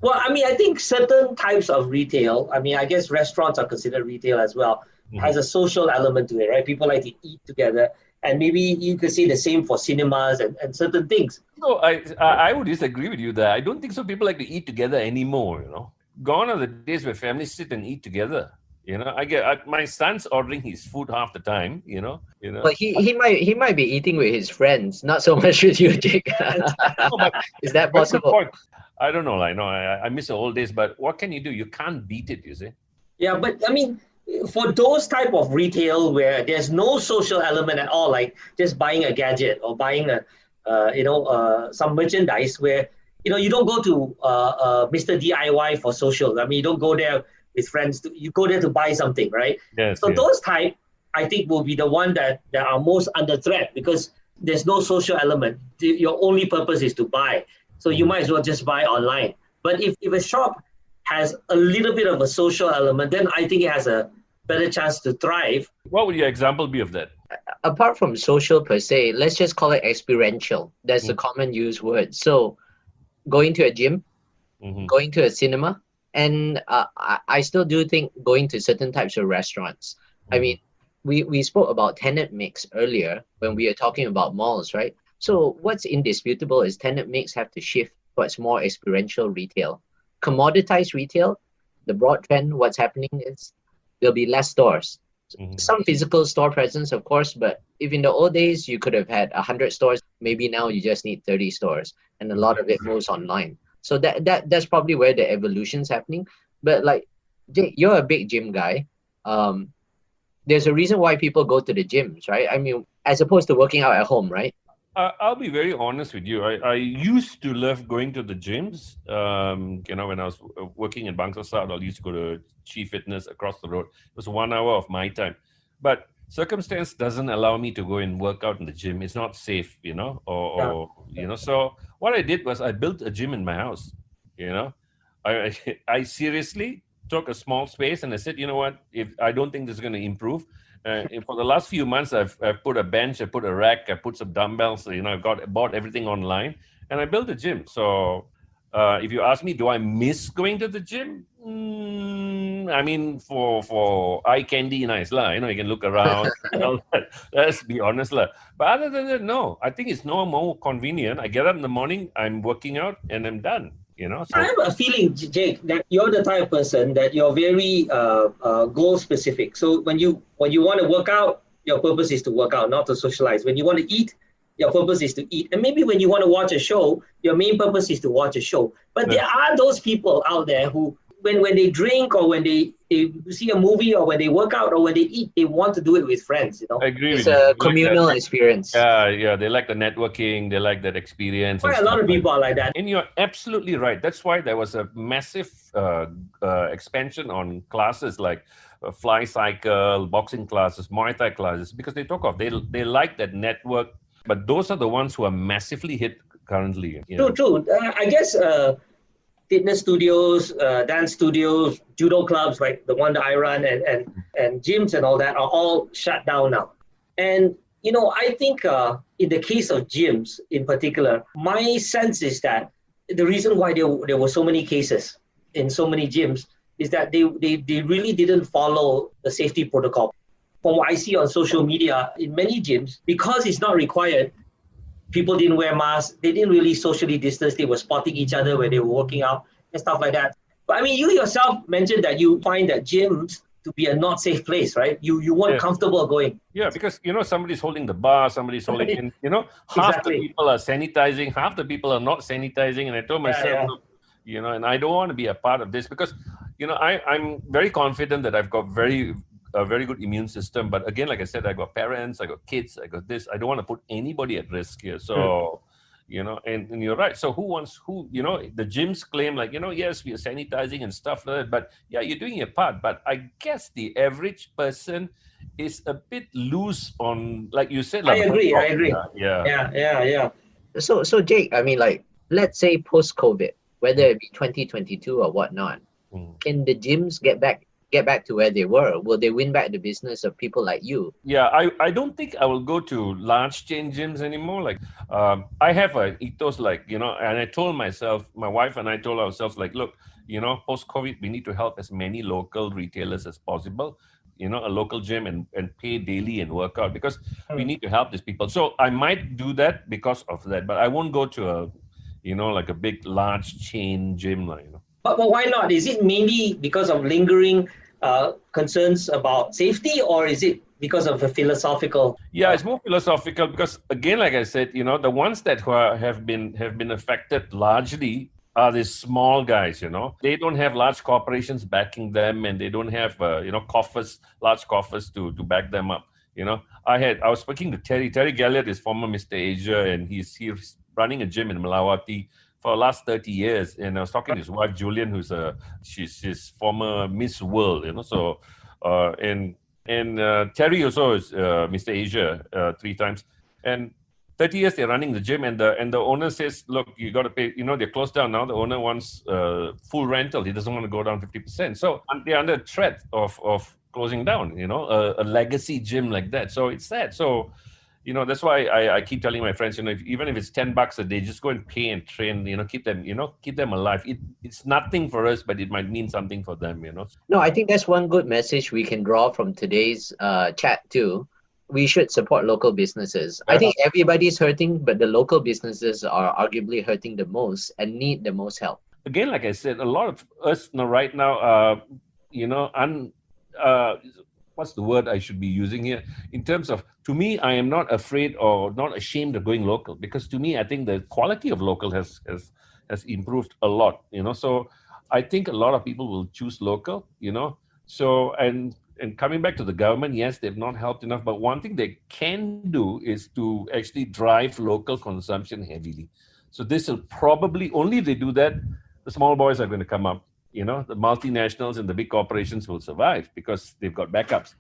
Well, I mean, I think certain types of retail, I mean, I guess restaurants are considered retail as well, has a social element to it, right? People like to eat together. And maybe you could say the same for cinemas and certain things. No, I would disagree with you there. I don't think so. People like to eat together anymore. Gone are the days where families sit and eat together. My son's ordering his food half the time. Well, he might be eating with his friends, not so much with you, Jake. No, but Is that but good possible? point. I don't know. Like, no, I miss the old days. But what can you do? You can't beat it. You see. Yeah, but I mean, for those type of retail where there's no social element at all, like just buying a gadget or buying some merchandise where, you don't go to Mr. DIY for social. I mean, you don't go there with friends. You go there to buy something, right? Yes. So yes. those type, I think, will be the one that are most under threat because there's no social element. Your only purpose is to buy. So you might as well just buy online. But if a shop has a little bit of a social element, then I think it has a better chance to thrive. What would your example be of that? Apart from social per se, let's just call it experiential. That's the common used word. So going to a gym, going to a cinema, and I still do think going to certain types of restaurants. I mean, we spoke about tenant mix earlier when we were talking about malls, right? So what's indisputable is tenant mix have to shift towards more experiential retail. Commoditized retail, the broad trend, what's happening is there'll be less stores. Some physical store presence, of course, but if in the old days you could have had 100 stores, maybe now you just need 30 stores, and a lot of it moves online. So that's probably where the evolution's happening. But like, Jake, you're a big gym guy. There's a reason why people go to the gyms, right? I mean, as opposed to working out at home, right? I'll be very honest with you. I used to love going to the gyms. When I was working in Bangsasar, I used to go to Chi Fitness across the road. It was 1 hour of my time. But circumstance doesn't allow me to go and work out in the gym. It's not safe, So what I did was I built a gym in my house. I seriously took a small space and I said, you know what? If I don't think this is going to improve. For the last few months, I've put a bench, I put a rack, I put some dumbbells. I've bought everything online, and I built a gym. So, if you ask me, do I miss going to the gym? I mean, for eye candy, nice lah. You can look around. All that. Let's be honest lah. But other than that, no. I think it's no more convenient. I get up in the morning, I'm working out, and I'm done. So. I have a feeling, Jake, that you're the type of person that you're very goal specific. So when you want to work out, your purpose is to work out, not to socialize. When you want to eat, your purpose is to eat. And maybe when you want to watch a show, your main purpose is to watch a show. But there are those people out there who, when they drink or when they see a movie or when they work out or when they eat, they want to do it with friends. I agree It's with a you. communal experience. Yeah. They like the networking. They like that experience. Quite a lot of people are like that. And you're absolutely right. That's why there was a massive expansion on classes like fly cycle, boxing classes, Muay Thai classes, because they they like that network. But those are the ones who are massively hit currently. True. I guess fitness studios, dance studios, judo clubs like the one that I run, and gyms and all that are all shut down now. And I think in the case of gyms in particular, my sense is that the reason why there were so many cases in so many gyms is that they really didn't follow the safety protocol. From what I see on social media, in many gyms, because it's not required, people didn't wear masks. They didn't really socially distance. They were spotting each other when they were working out and stuff like that. But I mean, you yourself mentioned that you find that gyms to be a not safe place, right? You weren't comfortable going. Yeah, because somebody's holding the bar, somebody's holding in. Half the people are sanitizing, half the people are not sanitizing. And I told myself, look, and I don't want to be a part of this because, I'm very confident that I've got a very good immune system. But again, like I said, I got parents, I got kids, I got this. I don't want to put anybody at risk here. So, and you're right. So the gyms claim like, yes, we are sanitizing and stuff like that. But yeah, you're doing your part. But I guess the average person is a bit loose on, like you said. I agree. Yeah. So Jake, I mean, like, let's say post-COVID, whether it be 2022 or whatnot, can the gyms get back get back to where they were? Will they win back the business of people like you? Yeah, I don't think I will go to large chain gyms anymore. Like, I have a ethos, like, and I told myself, my wife and I told ourselves, like, look, post COVID, we need to help as many local retailers as possible, a local gym, and pay daily and work out, because we need to help these people. So I might do that because of that, but I won't go to like a big, large chain gym, But why not? Is it mainly because of lingering concerns about safety, or is it because of a philosophical? Yeah, it's more philosophical because, again, like I said, the ones that have been affected largely are these small guys. They don't have large corporations backing them, and they don't have large coffers to back them up. I was speaking to Terry Galliard, is former Mr. Asia, and he's running a gym in Malawati for the last 30 years. And I was talking to his wife Julian, she's former Miss World. So and Terry also is Mr. Asia 3 times, and 30 years they're running the gym, and the owner says, look, you got to pay. They're closed down now. The owner wants full rental. He doesn't want to go down 50%. So they're under threat of closing down. A legacy gym like that. So it's sad. So that's why I keep telling my friends, even if it's $10 a day, just go and pay and train. Keep them alive. It's nothing for us, but it might mean something for them. No, I think that's one good message we can draw from today's chat too. We should support local businesses. I think everybody's hurting, but the local businesses are arguably hurting the most and need the most help. Again, like I said, a lot of us right now, what's the word I should be using here? In terms of, to me, I am not afraid or not ashamed of going local, because to me, I think the quality of local has improved a lot. So I think a lot of people will choose local. So and coming back to the government, yes, they've not helped enough. But one thing they can do is to actually drive local consumption heavily. So this will probably, only if they do that, the small boys are going to come up. The multinationals and the big corporations will survive because they've got backups.